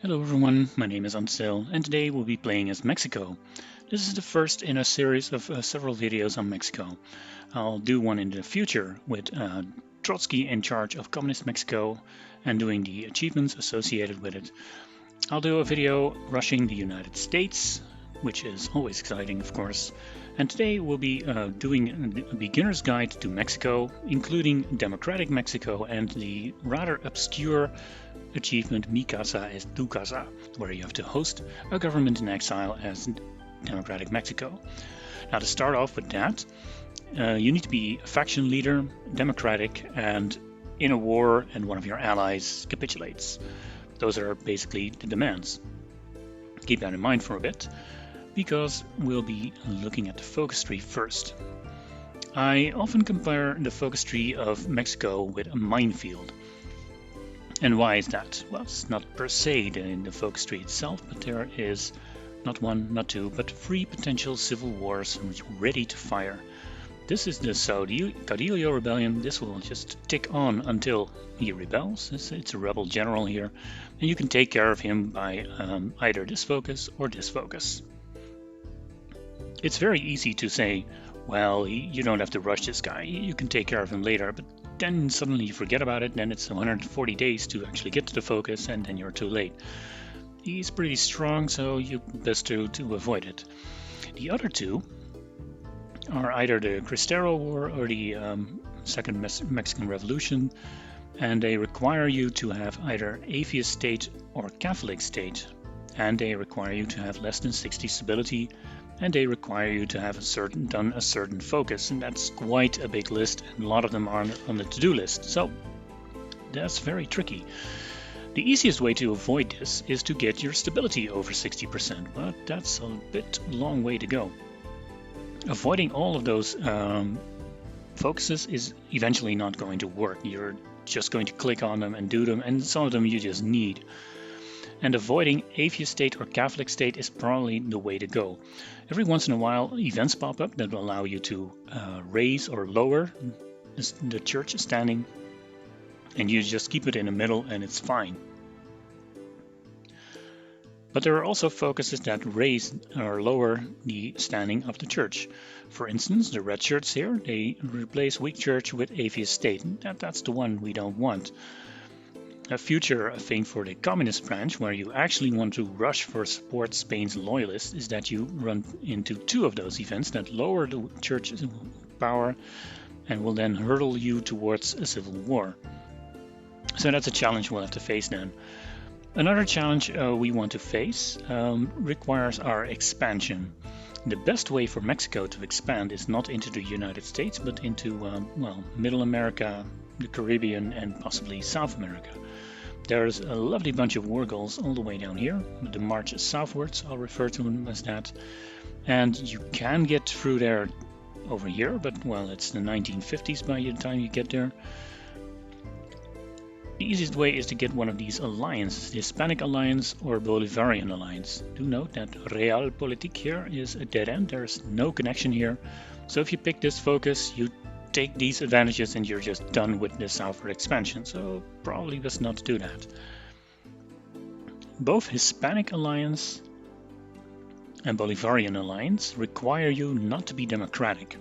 Hello everyone, my name is Ansel and today we'll be playing as Mexico. This is the first in a series of several videos on Mexico. I'll do one in the future with Trotsky in charge of communist Mexico and doing the achievements associated with it. I'll do a video rushing the United States, which is always exciting of course. And today we'll be doing a beginner's guide to Mexico, including democratic Mexico and the rather obscure achievement Mi Casa is Tu Casa, where you have to host a government in exile as democratic Mexico. Now to start off with that, you need to be a faction leader, democratic, and in a war and one of your allies capitulates. Those are basically the demands. Keep that in mind for a bit, because we'll be looking at the focus tree first. I often compare the focus tree of Mexico with a minefield. And why is that? Well, it's not per se in the focus tree itself, but there is not one, not two, but 3 potential civil wars ready to fire. This is the Caudillo rebellion. This will just tick on until he rebels. It's a rebel general here, and you can take care of him by either this focus or this focus. It's very easy to say, well, you don't have to rush this guy, you can take care of him later, but then suddenly you forget about it, then it's 140 days to actually get to the focus, and then you're too late. He's pretty strong, so you best to avoid it. The other two are either the Cristero War or the Second Mexican Revolution, and they require you to have either atheist state or Catholic state, and they require you to have less than 60 stability, and they require you to have done a certain focus, and that's quite a big list, and a lot of them are on the to-do list, so that's very tricky. The easiest way to avoid this is to get your stability over 60%, but that's a bit long way to go. Avoiding all of those focuses is eventually not going to work. You're just going to click on them and do them, and some of them you just need. And avoiding atheist state or Catholic state is probably the way to go. Every once in a while events pop up that will allow you to raise or lower the church standing, and you just keep it in the middle and it's fine. But there are also focuses that raise or lower the standing of the church. For instance, the red shirts here, they replace weak church with atheist state. That's the one we don't want. A future thing for the communist branch, where you actually want to rush for support Spain's loyalists, is that you run into 2 of those events that lower the church's power and will then hurtle you towards a civil war. So that's a challenge we'll have to face then. Another challenge we want to face requires our expansion. The best way for Mexico to expand is not into the United States, but into, well, Middle America, the Caribbean, and possibly South America. There's a lovely bunch of war goals all the way down here. The march southwards, I'll refer to them as that. And you can get through there over here, but well, it's the 1950s by the time you get there. The easiest way is to get one of these alliances, the Hispanic Alliance or Bolivarian Alliance. Do note that Realpolitik here is a dead end, there's no connection here. So if you pick this focus, you take these advantages and you're just done with the southward expansion, so probably best not to do that. Both Hispanic Alliance and Bolivarian Alliance require you not to be democratic.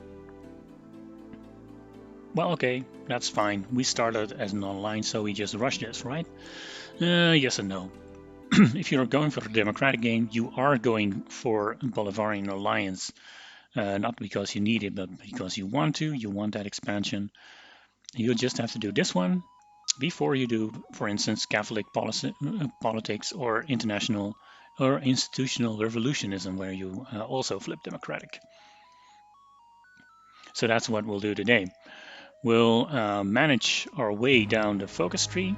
Well, okay, that's fine. We started as non-aligned, so we just rush this, right? Yes and no. If you're going for a democratic game, you are going for Bolivarian Alliance. Not because you need it, but because you want that expansion. You'll just have to do this one before you do, for instance, Catholic politics or international or institutional revolutionism, where you also flip democratic. So that's what we'll do today. We'll manage our way down the focus tree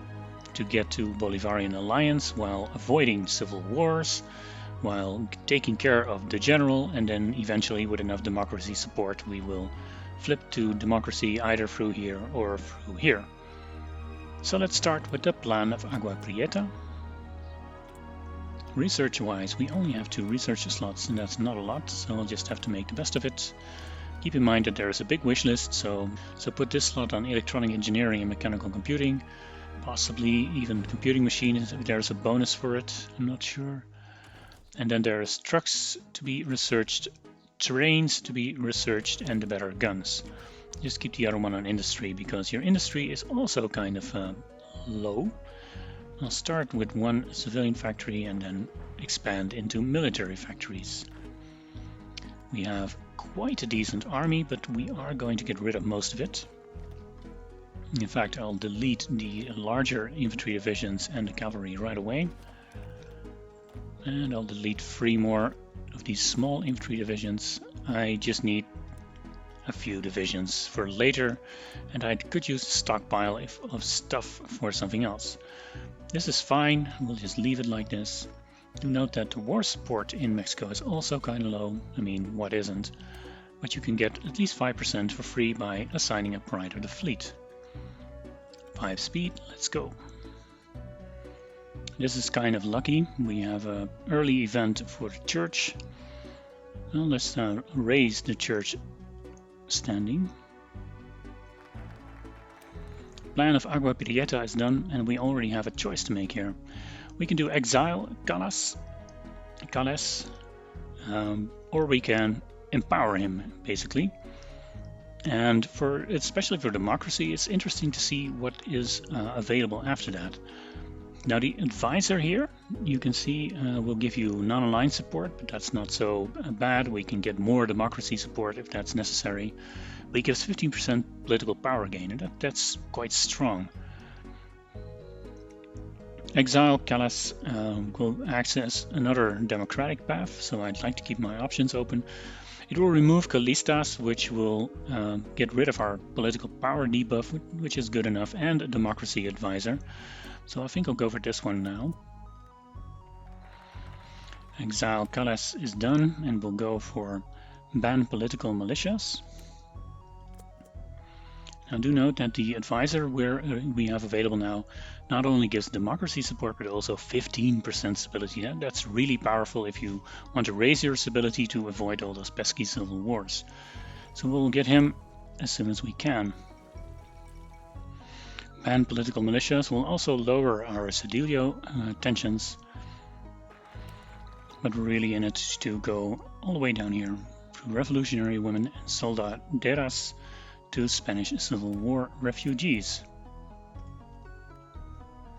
to get to Bolivarian Alliance while avoiding civil wars, while taking care of the general, and then eventually with enough democracy support we will flip to democracy either through here or through here. So let's start with the plan of Agua Prieta. Research wise, we only have 2 research slots, and that's not a lot, so we'll just have to make the best of it. Keep in mind that there is a big wish list, so put this slot on electronic engineering and mechanical computing, possibly even computing machines if there's a bonus for it, I'm not sure. And then there's trucks to be researched, terrains to be researched, and the better guns. Just keep the other one on industry because your industry is also kind of low. I'll start with one civilian factory and then expand into military factories. We have quite a decent army, but we are going to get rid of most of it. In fact, I'll delete the larger infantry divisions and the cavalry right away. And I'll delete 3 more of these small infantry divisions. I just need a few divisions for later, and I could use a stockpile of stuff for something else. This is fine, we'll just leave it like this. Do note that the war support in Mexico is also kind of low. I mean, what isn't? But you can get at least 5% for free by assigning a pride of the fleet. 5 speed, let's go. This is kind of lucky. We have an early event for the church. Well, let's raise the church standing. Plan of Agua Prieta is done, and we already have a choice to make here. We can do exile Calles, or we can empower him, basically. And especially for democracy, it's interesting to see what is available after that. Now the advisor here, you can see, will give you non-aligned support, but that's not so bad. We can get more democracy support if that's necessary. But he gives 15% political power gain, and that's quite strong. Exile Calles will access another democratic path, so I'd like to keep my options open. It will remove Callistas, which will get rid of our political power debuff, which is good enough, and a democracy advisor. So I think I'll go for this one now. Exile Calles is done, and we'll go for ban political militias. Now do note that the advisor we have available now not only gives democracy support, but also 15% stability. That's really powerful if you want to raise your stability to avoid all those pesky civil wars. So we'll get him as soon as we can. Ban political militias will also lower our Sedilio tensions, but we're really in it to go all the way down here through revolutionary women and soldaderas to Spanish Civil War refugees.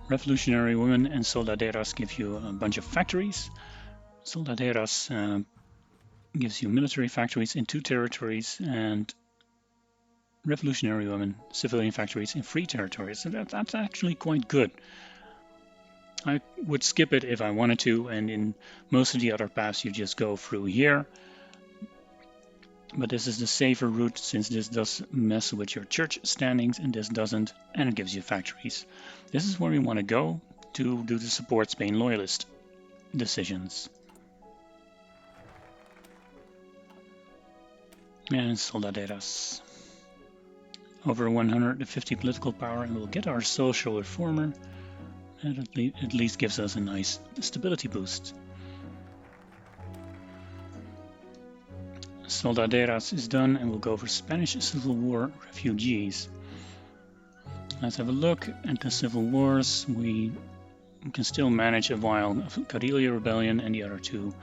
Revolutionary women and soldaderas give you a bunch of factories. Soldaderas gives you military factories in 2 territories, and revolutionary women civilian factories in 3 territories. So that's actually quite good. I would skip it if I wanted to, and in most of the other paths you just go through here. But this is the safer route, since this does mess with your church standings and this doesn't, and it gives you factories. This is where we want to go to do the support Spain loyalist decisions. And soldaderas. Over 150 political power, and we'll get our social reformer. And at least gives us a nice stability boost. Soldaderas is done, and we'll go for Spanish Civil War refugees. Let's have a look at the civil wars. We can still manage a while of Guerrilla Rebellion, and the other 2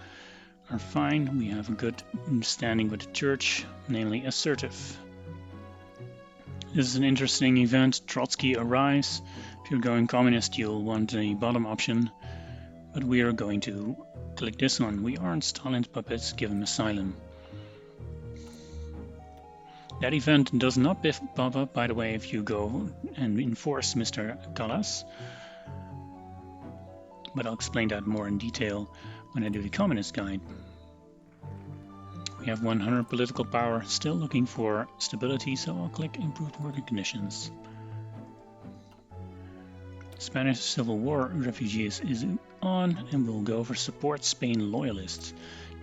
are fine. We have a good standing with the church, namely assertive. This is an interesting event. Trotsky arrives. If you're going communist, you'll want the bottom option, but we are going to click this one. We aren't Stalin's puppets, give him asylum. That event does not pop up, by the way, if you go and enforce Mr. Calles, but I'll explain that more in detail when I do the Communist Guide. We have 100 political power, still looking for stability, so I'll click Improved Working Conditions. Spanish Civil War refugees is on, and we'll go for Support Spain Loyalists.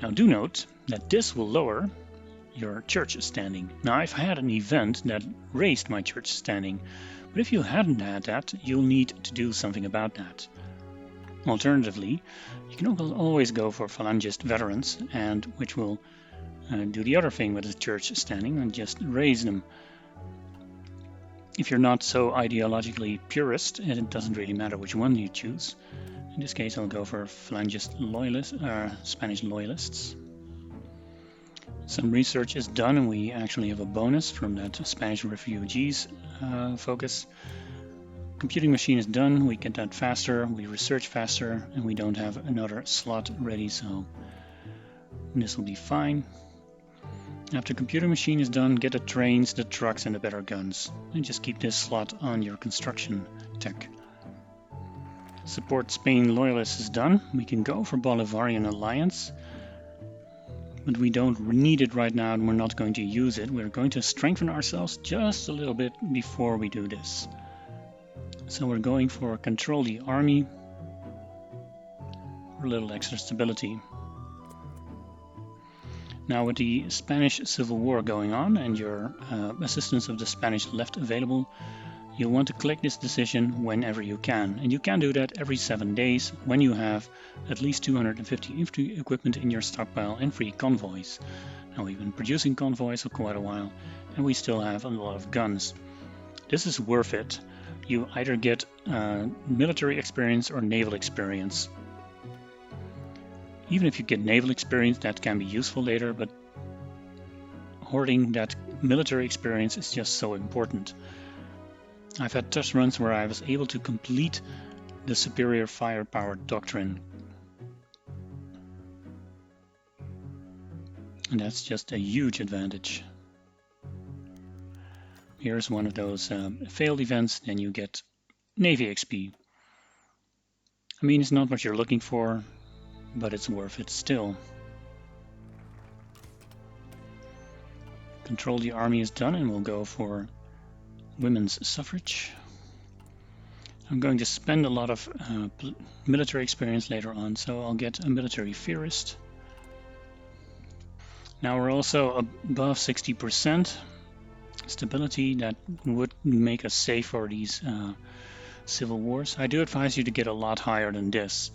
Now do note that this will lower your church standing. Now I've had an event that raised my church standing, but if you hadn't had that, you'll need to do something about that. Alternatively, you can always go for Phalangist veterans, and which will do the other thing with the church standing and just raise them. If you're not so ideologically purist, and it doesn't really matter which one you choose. In this case, I'll go for Falangist loyalists, Spanish loyalists. Some research is done, and we actually have a bonus from that Spanish refugees focus. Computing machine is done, we get that faster, we research faster, and we don't have another slot ready, so this will be fine. After computer machine is done, get the trains, the trucks, and the better guns. And just keep this slot on your construction tech. Support Spain loyalists is done. We can go for Bolivarian alliance. But we don't need it right now and we're not going to use it. We're going to strengthen ourselves just a little bit before we do this. So we're going for control the army for a little extra stability. Now with the Spanish Civil War going on and your assistance of the Spanish left available, you'll want to click this decision whenever you can. And you can do that every 7 days when you have at least 250 infantry equipment in your stockpile and free convoys. Now we've been producing convoys for quite a while and we still have a lot of guns. This is worth it. You either get military experience or naval experience. Even if you get naval experience, that can be useful later, but hoarding that military experience is just so important. I've had test runs where I was able to complete the superior firepower doctrine. And that's just a huge advantage. Here's one of those failed events, then you get Navy XP. I mean, it's not what you're looking for, but it's worth it still. Control the army is done and we'll go for women's suffrage. I'm going to spend a lot of military experience later on, so I'll get a military theorist. Now we're also above 60% stability. That would make us safe for these civil wars. I do advise you to get a lot higher than this.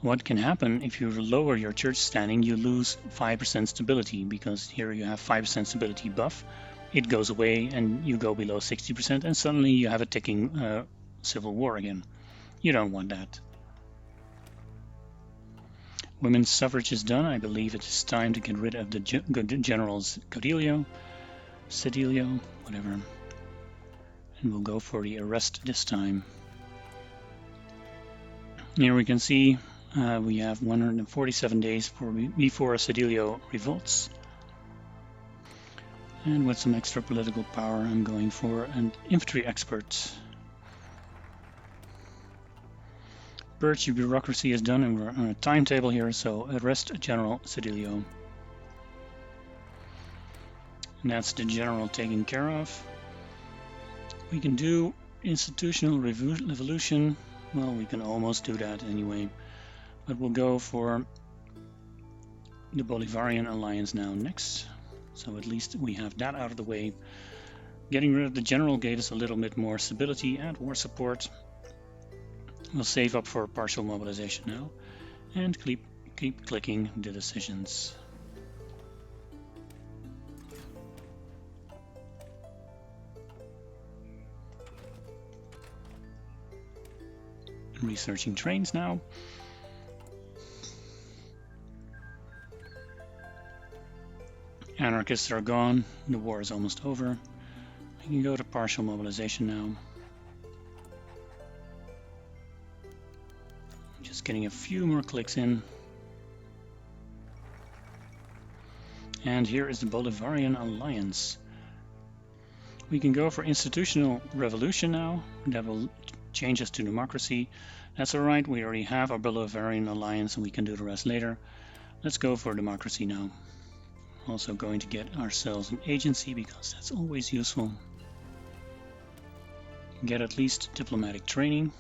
What can happen if you lower your church standing, you lose 5% stability, because here you have 5% stability buff. It goes away and you go below 60% and suddenly you have a ticking civil war again. You don't want that. Women's suffrage is done. I believe it is time to get rid of the generals Cedillo, whatever. And we'll go for the arrest this time. Here we can see we have 147 days before Cedillo revolts. And with some extra political power, I'm going for an infantry expert. Purge bureaucracy is done and we're on a timetable here, so arrest General Cedillo. And that's the general taken care of. We can do institutional revolution. Well, we can almost do that anyway. But we'll go for the Bolivarian alliance now next. So at least we have that out of the way. Getting rid of the general gave us a little bit more stability and war support. We'll save up for partial mobilization now and keep clicking the decisions. Researching trains now. Anarchists are gone, the war is almost over. We can go to partial mobilization now. Just getting a few more clicks in. And here is the Bolivarian alliance. We can go for institutional revolution now. That will change us to democracy. That's alright, we already have our Bolivarian alliance and we can do the rest later. Let's go for democracy now. Also going to get ourselves an agency because that's always useful. Get at least diplomatic training.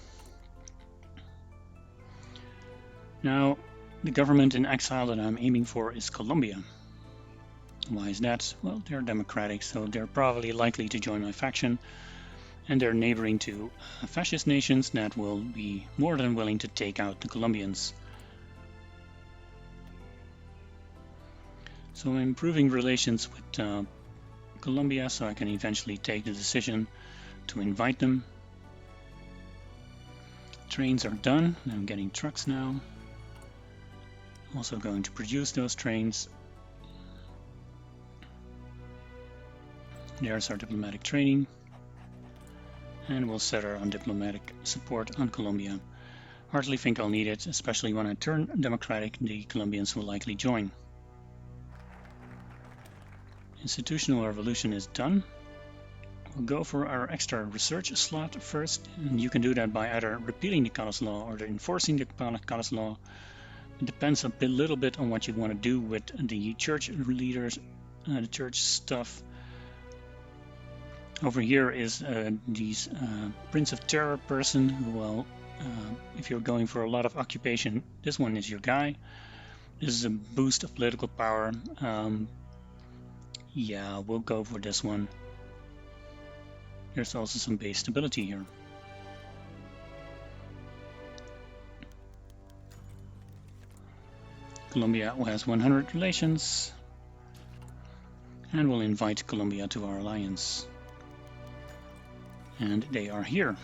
Now, the government in exile that I'm aiming for is Colombia. Why is that? Well, they're democratic, so they're probably likely to join my faction. And they're neighboring to fascist nations that will be more than willing to take out the Colombians. So I'm improving relations with Colombia so I can eventually take the decision to invite them. Trains are done. I'm getting trucks now. Also going to produce those trains. There's our diplomatic training. And we'll set our own diplomatic support on Colombia. Hardly think I'll need it, especially when I turn democratic, the Colombians will likely join. Institutional revolution is done. We'll go for our extra research slot first, and you can do that by either repealing the Callas law or enforcing the Callas law. It depends a little bit on what you want to do with the church leaders, the church stuff. Over here is this Prince of Terror person who will, if you're going for a lot of occupation, this one is your guy. This is a boost of political power. Yeah, we'll go for this one. There's also some base stability here. Colombia has 100 relations, and we'll invite Colombia to our alliance. And they are here.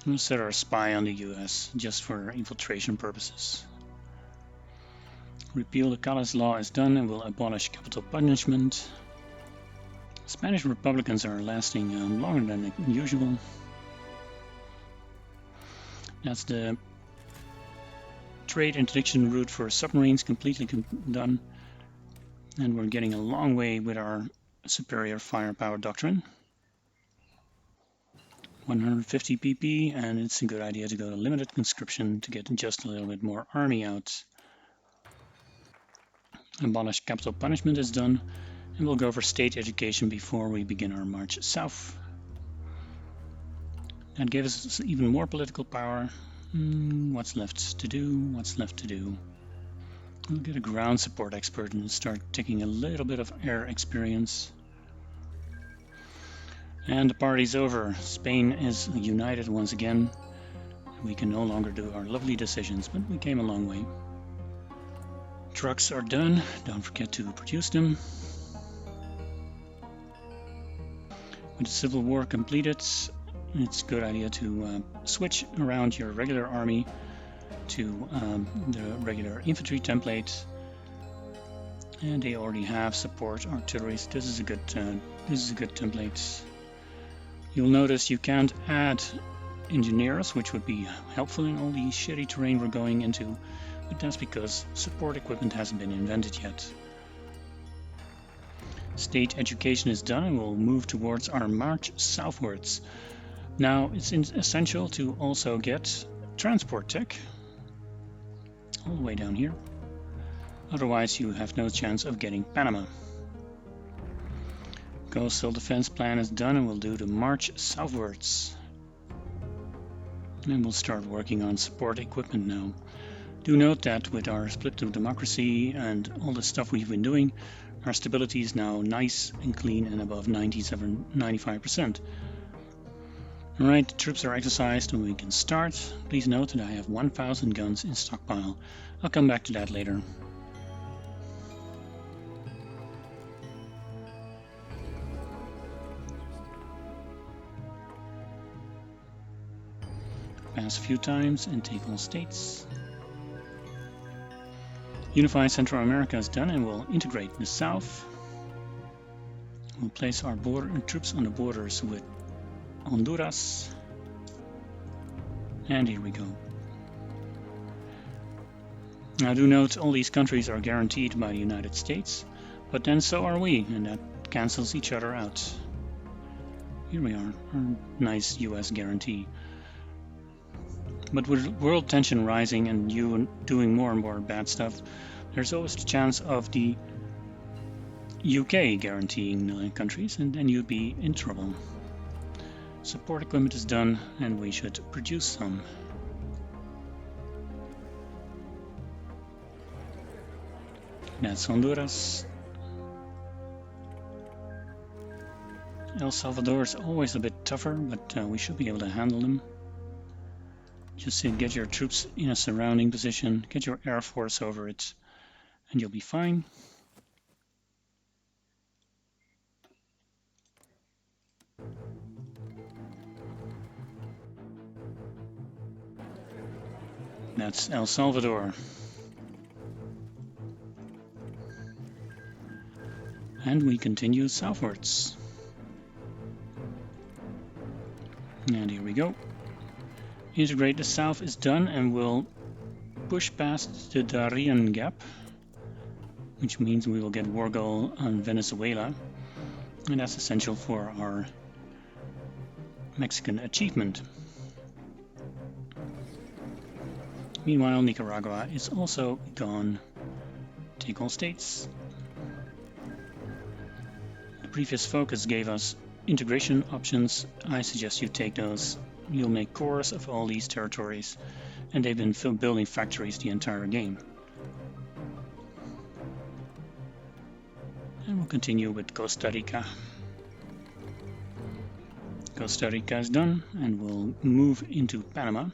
We'll set our spy on the US just for infiltration purposes. Repeal the Callas law is done and will abolish capital punishment. Spanish Republicans are lasting longer than usual. That's the trade interdiction route for submarines completely done. And we're getting a long way with our superior firepower doctrine. 150 pp, and it's a good idea to go to limited conscription to get just a little bit more army out. Abolish capital punishment is done, and we'll go for state education before we begin our march south. That gives us even more political power. What's left to do? What's left to do? We'll get a ground support expert and start taking a little bit of air experience. And the party's over. Spain is united once again. We can no longer do our lovely decisions, but we came a long way. Trucks are done. Don't forget to produce them. With the Civil War completed, it's a good idea to switch around your regular army to the regular infantry template. And they already have support artillery. This is a good template. You'll notice you can't add engineers, which would be helpful in all the shitty terrain we're going into, but that's because support equipment hasn't been invented yet. State education is done and we'll move towards our march southwards. Now it's essential to also get transport tech all the way down here. Otherwise you have no chance of getting Panama. Coastal defense plan is done and we'll do the march southwards. And we'll start working on support equipment now. Do note that with our split to democracy and all the stuff we've been doing, our stability is now nice and clean and above 95%. Alright, the troops are exercised and we can start. Please note that I have 1,000 guns in stockpile. I'll come back to that later. Pass a few times and take all states. Unify Central America is done and we'll integrate the south. We'll place our troops on the borders with Honduras. And here we go. Now do note all these countries are guaranteed by the United States, but then so are we, and that cancels each other out. Here we are, our nice US guarantee. But with world tension rising and you doing more and more bad stuff, there's always the chance of the UK guaranteeing countries, and then you'd be in trouble. Support equipment is done, and we should produce some. That's Honduras. El Salvador is always a bit tougher, but we should be able to handle them. Just get your troops in a surrounding position, get your air force over it, and you'll be fine. That's El Salvador. And we continue southwards. And here we go. Integrate the south is done, and we'll push past the Darien Gap, which means we will get war goal on Venezuela, and that's essential for our Mexican achievement. Meanwhile, Nicaragua is also gone. Take all states. The previous focus gave us integration options. I suggest you take those. You'll make cores of all these territories, and they've been building factories the entire game. And we'll continue with Costa Rica. Costa Rica is done, and we'll move into Panama.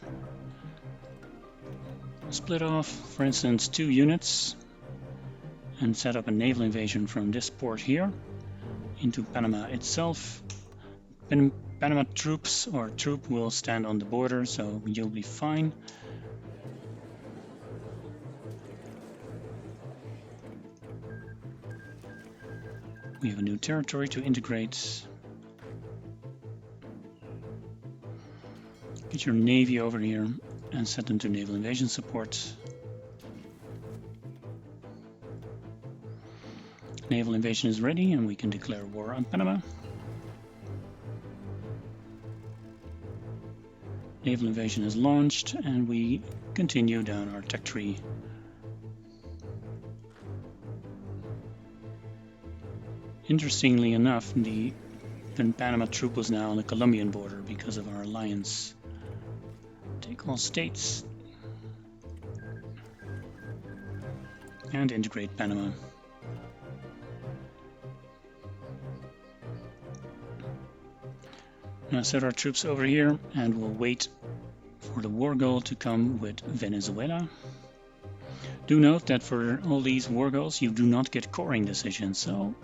Split off, for instance, 2 units and set up a naval invasion from this port here into Panama itself. Panama troops or troop will stand on the border, so you'll be fine. We have a new territory to integrate. Get your navy over here and set them to naval invasion support. Naval invasion is ready, and we can declare war on Panama. Naval invasion is launched, and we continue down our tech tree. Interestingly enough, the Panama troop was now on the Colombian border because of our alliance. Take all states and integrate Panama. Now set our troops over here, and we'll wait for the war goal to come with Venezuela. Do note that for all these war goals you do not get coring decisions, so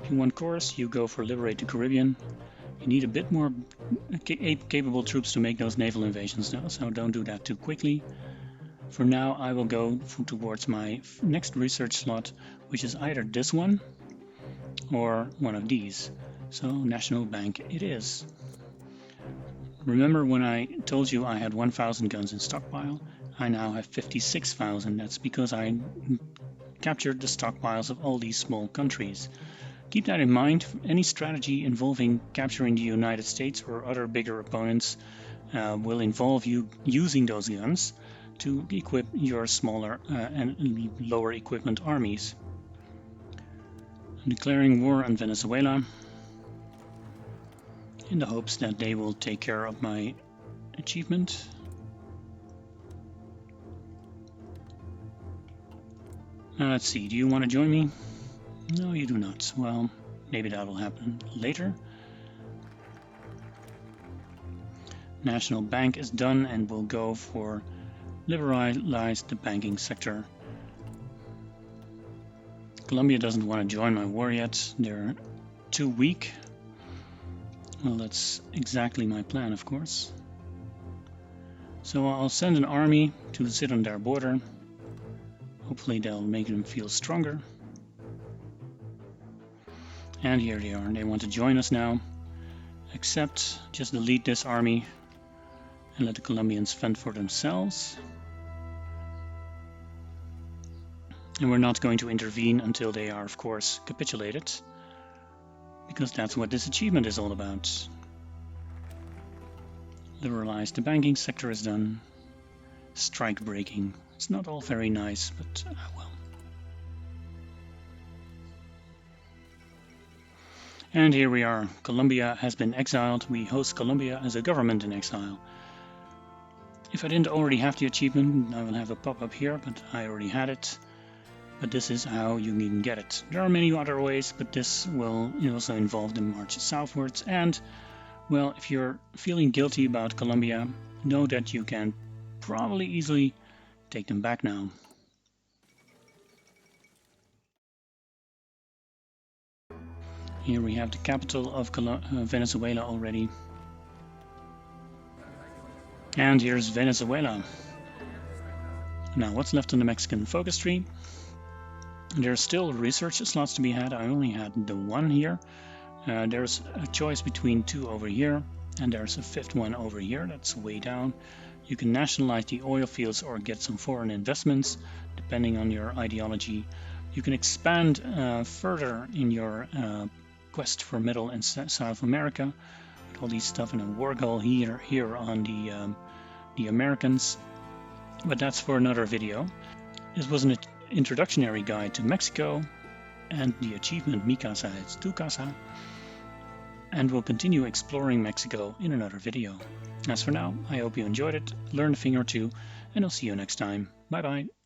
if you want cores, you go for Liberate the Caribbean. You need a bit more capable troops to make those naval invasions now, so don't do that too quickly. For now, I will go towards my next research slot, which is either this one or one of these. So National Bank it is. Remember when I told you I had 1,000 guns in stockpile? I now have 56,000. That's because I captured the stockpiles of all these small countries. Keep that in mind. Any strategy involving capturing the United States or other bigger opponents will involve you using those guns to equip your smaller and lower equipment armies. I'm declaring war on Venezuela in the hopes that they will take care of my achievement. Now let's see, do you want to join me? No, you do not. Well, maybe that will happen later. National Bank is done, and we'll go for liberalize the banking sector. Colombia doesn't want to join my war yet. They're too weak. Well, that's exactly my plan, of course. So I'll send an army to sit on their border. Hopefully they'll make them feel stronger. And here they are. They want to join us now. Except just delete this army and let the Colombians fend for themselves. And we're not going to intervene until they are, of course, capitulated, because that's what this achievement is all about. Liberalize the banking sector is done. Strike breaking. It's not all very nice, but well. And here we are. Colombia has been exiled. We host Colombia as a government in exile. If I didn't already have the achievement, I will have a pop-up here, but I already had it. But this is how you can get it. There are many other ways, but this will also involve the march southwards. And, well, if you're feeling guilty about Colombia, know that you can probably easily take them back now. Here we have the capital of Venezuela already. And here's Venezuela. Now, what's left on the Mexican focus tree? There's still research slots to be had. I only had the one here. There's a choice between 2 over here, and there's a 5th one over here. That's way down. You can nationalize the oil fields or get some foreign investments, depending on your ideology. You can expand further in your quest for Middle and South America, with all these stuff, and a war goal here on the Americans. But that's for another video. This was an introductory guide to Mexico and the achievement Mi Casa is Tu Casa, and we'll continue exploring Mexico in another video. As for now, I hope you enjoyed it, learned a thing or two, and I'll see you next time. Bye bye.